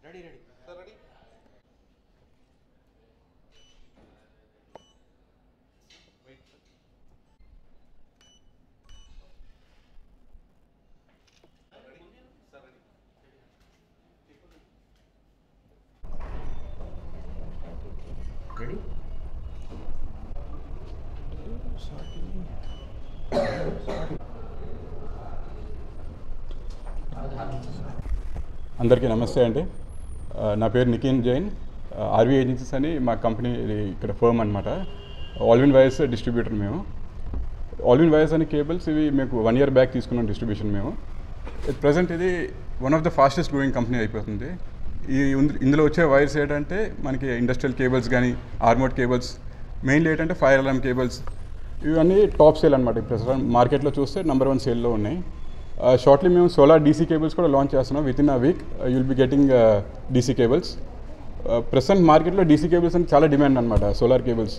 Ready? అందరికీ నమస్తే అండి. నా పేరు నిఖిన్ జైన్. ఆర్వీ ఏజెన్సీస్ అని మా కంపెనీ ఇక్కడ ఫర్మ్ అనమాట. ఆల్విన్ వైర్స్ డిస్ట్రిబ్యూటర్ మేము. ఆల్విన్ వైర్స్ అని కేబుల్స్ ఇవి మీకు 1 year బ్యాక్ తీసుకున్నాం డిస్ట్రిబ్యూషన్ మేము. ప్రజెంట్ ఇది one of the fastest growing company అయిపోతుంది. ఇందులో వచ్చే వైర్స్ ఏంటంటే మనకి ఇండస్ట్రియల్ కేబుల్స్ కానీ ఆర్మోడ్ కేబుల్స్, మెయిన్లీ ఏంటంటే ఫైర్ అలార్మ్ కేబుల్స్, ఇవన్నీ టాప్ సేల్ అనమాట. ప్రస్తుతం మార్కెట్లో చూస్తే నెంబర్ 1 సేల్లో ఉన్నాయి. షార్ట్లీ మేము సోలార్ డీసీ కేబుల్స్ కూడా లాంచ్ చేస్తున్నాం. Within a week you'll be getting DC cables. ప్రస్తుతం మార్కెట్లో డీసీ కేబుల్స్ అని చాలా డిమాండ్ అనమాట. సోలార్ కేబుల్స్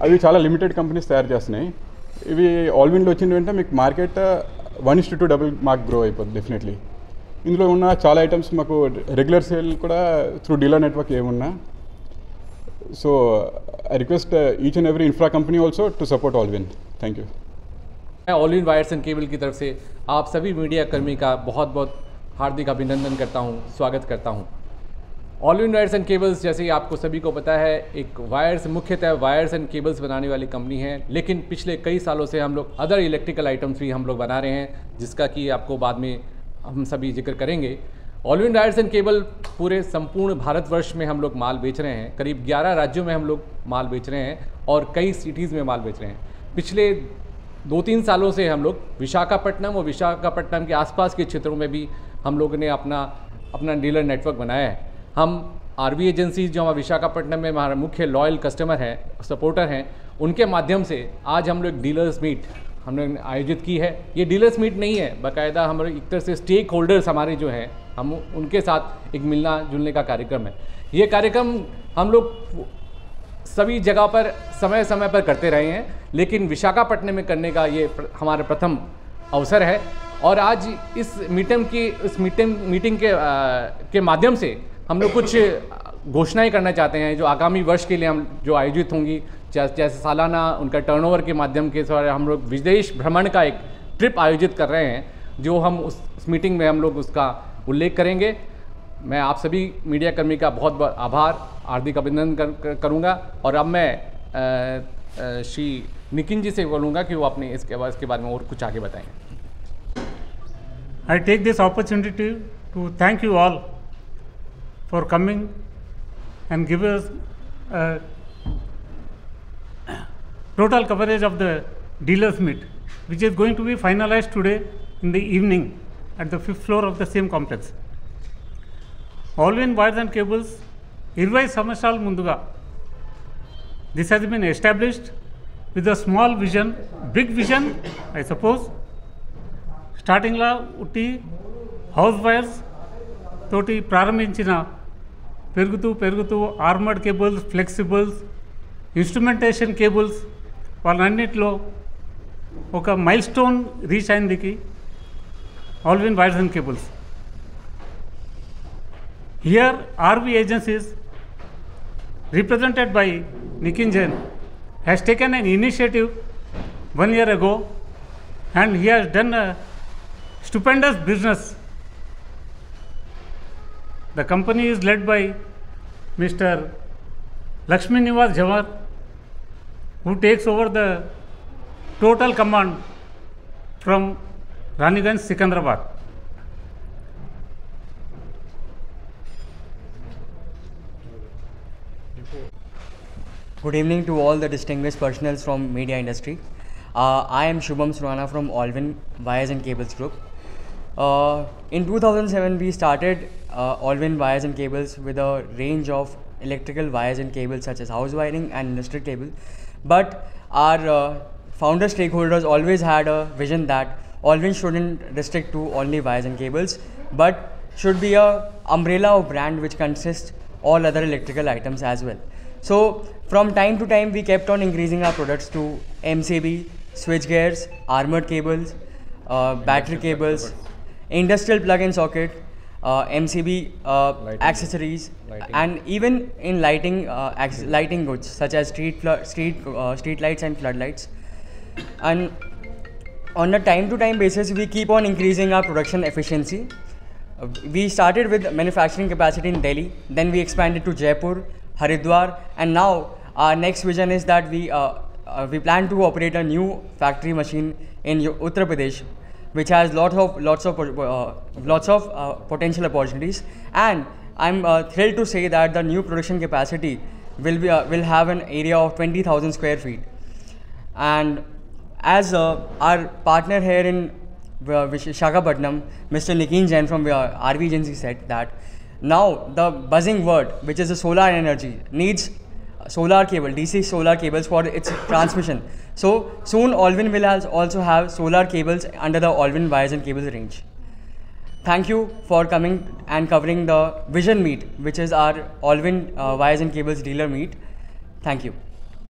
అవి చాలా లిమిటెడ్ కంపెనీస్ తయారు చేస్తున్నాయి. ఇవి ఆల్విన్లో వచ్చిన వెంటనే మీకు మార్కెట్ 1:2 డబుల్ మార్క్ గ్రో అయిపోతుంది డెఫినెట్లీ. ఇందులో ఉన్న చాలా ఐటమ్స్ మాకు రెగ్యులర్ సేల్ కూడా త్రూ డీలర్ నెట్వర్క్ ఏమున్నా. So I request each and every infra company also to support Allwin. Thank you. मैं ऑलविन वायर्स एंड केबल की तरफ से आप सभी मीडिया कर्मी का बहुत बहुत हार्दिक अभिनंदन करता हूं, स्वागत करता हूं. ऑलविन वायर्स एंड केबल्स जैसे ही आपको सभी को पता है एक मुख्यतः वायर्स एंड केबल्स बनाने वाली कंपनी है, लेकिन पिछले कई सालों से हम लोग अदर इलेक्ट्रिकल आइटम्स भी हम लोग बना रहे हैं, जिसका कि आपको बाद में हम सभी जिक्र करेंगे. ऑलविन वायर्स एंड केबल पूरे संपूर्ण भारतवर्ष में हम लोग माल बेच रहे हैं. करीब 11 राज्यों में हम लोग माल बेच रहे हैं और कई सिटीज़ में माल बेच रहे हैं. पिछले 2-3 सालों से हम लोग विशाखापट्टनम और विशाखापट्टनम के आसपास के क्षेत्रों में भी हम लोगों ने अपना डीलर नेटवर्क बनाया है. हम आरवी एजेंसीज जो हमारा विशाखापट्टनम में हमारा मुख्य लॉयल कस्टमर हैं, सपोर्टर हैं, उनके माध्यम से आज हम लोग डीलर्स मीट हमने आयोजित की है. ये डीलर्स मीट नहीं है, बाकायदा हमारे एक तरह से स्टेक होल्डर्स हमारे जो हैं, हम उनके साथ एक मिलना जुलने का कार्यक्रम है. ये कार्यक्रम हम लोग सभी जगह पर समय समय पर करते रहे हैं, लेकिन विशाखापट्टनम में करने का ये हमारा प्रथम अवसर है. और आज इस मीटिंग के माध्यम से हम लोग कुछ घोषणाएं करना चाहते हैं जो आगामी वर्ष के लिए हम जो आयोजित होंगी, जैसे सालाना उनका टर्नओवर के माध्यम के द्वारा हम लोग विदेश भ्रमण का एक ट्रिप आयोजित कर रहे हैं, जो हम उस मीटिंग में हम लोग उसका उल्लेख करेंगे. मैं आप सभी मीडिया कर्मी का बहुत बहुत आभार, हार्दिक अभिनंदन करूंगा. और अब मैं श्री निखिन जी से बोलूँगा कि वो अपने इसके बारे में और कुछ आगे बताएंगे. I take this opportunity to thank you all for coming and give us total coverage of the dealers meet, which is going to be finalized today in the evening at the 5th floor of the same complex. Allwin wires and cables 20 సంవత్సరాల ముందుగా this has been established with a small vision, big vision I suppose. స్టార్టింగ్లో ఉట్టి house wires తోటి ప్రారంభించిన పెరుగుతూ armoured cables, flexibles, instrumentation cables వాళ్ళన్నింటిలో ఒక milestone reach అయిందికి Alvin wires and cables. Here RV agencies represented by Nikhil Jain has taken an initiative 1 year ago, and he has done a stupendous business. The company is led by Mr. Lakshmi Nivas Jawar, who takes over the total command from Raniganj, Sikandrabad. Good evening to all the distinguished personnel from media industry. I am Shubham Surana from Allwin Wires and Cables Group. In 2007 we started Allwin Wires and Cables with a range of electrical wires and cables such as house wiring and industrial cable, But our founder stakeholders always had a vision that Allwin shouldn't restrict to only wires and cables, but should be a umbrella of brand which consists all other electrical items as well. So from time to time we kept on increasing our products to MCB, switch gears, armored cables, battery cables, industrial plug-in socket, MCB accessories, Lighting. and even in lighting lighting goods such as street lights and floodlights. And on a time-to-time basis, we keep on increasing our production efficiency. We started with manufacturing capacity in Delhi, then we expanded to Jaipur, Haridwar, and now our next vision is that we plan to operate a new factory machine in Uttar Pradesh, which has lots of potential opportunities. And I'm thrilled to say that the new production capacity will have an area of 20,000 square feet. And as our partner here in Visakhapatnam, Mr. Nikin Jain from RV Agency said that now the buzzing word, which is the solar energy, needs solar cable, DC solar cables for its transmission. So soon Allwin will also have solar cables under the Allwin wires and cables range. Thank you for coming and covering the Vision Meet, which is our Allwin wires and cables dealer meet. Thank you.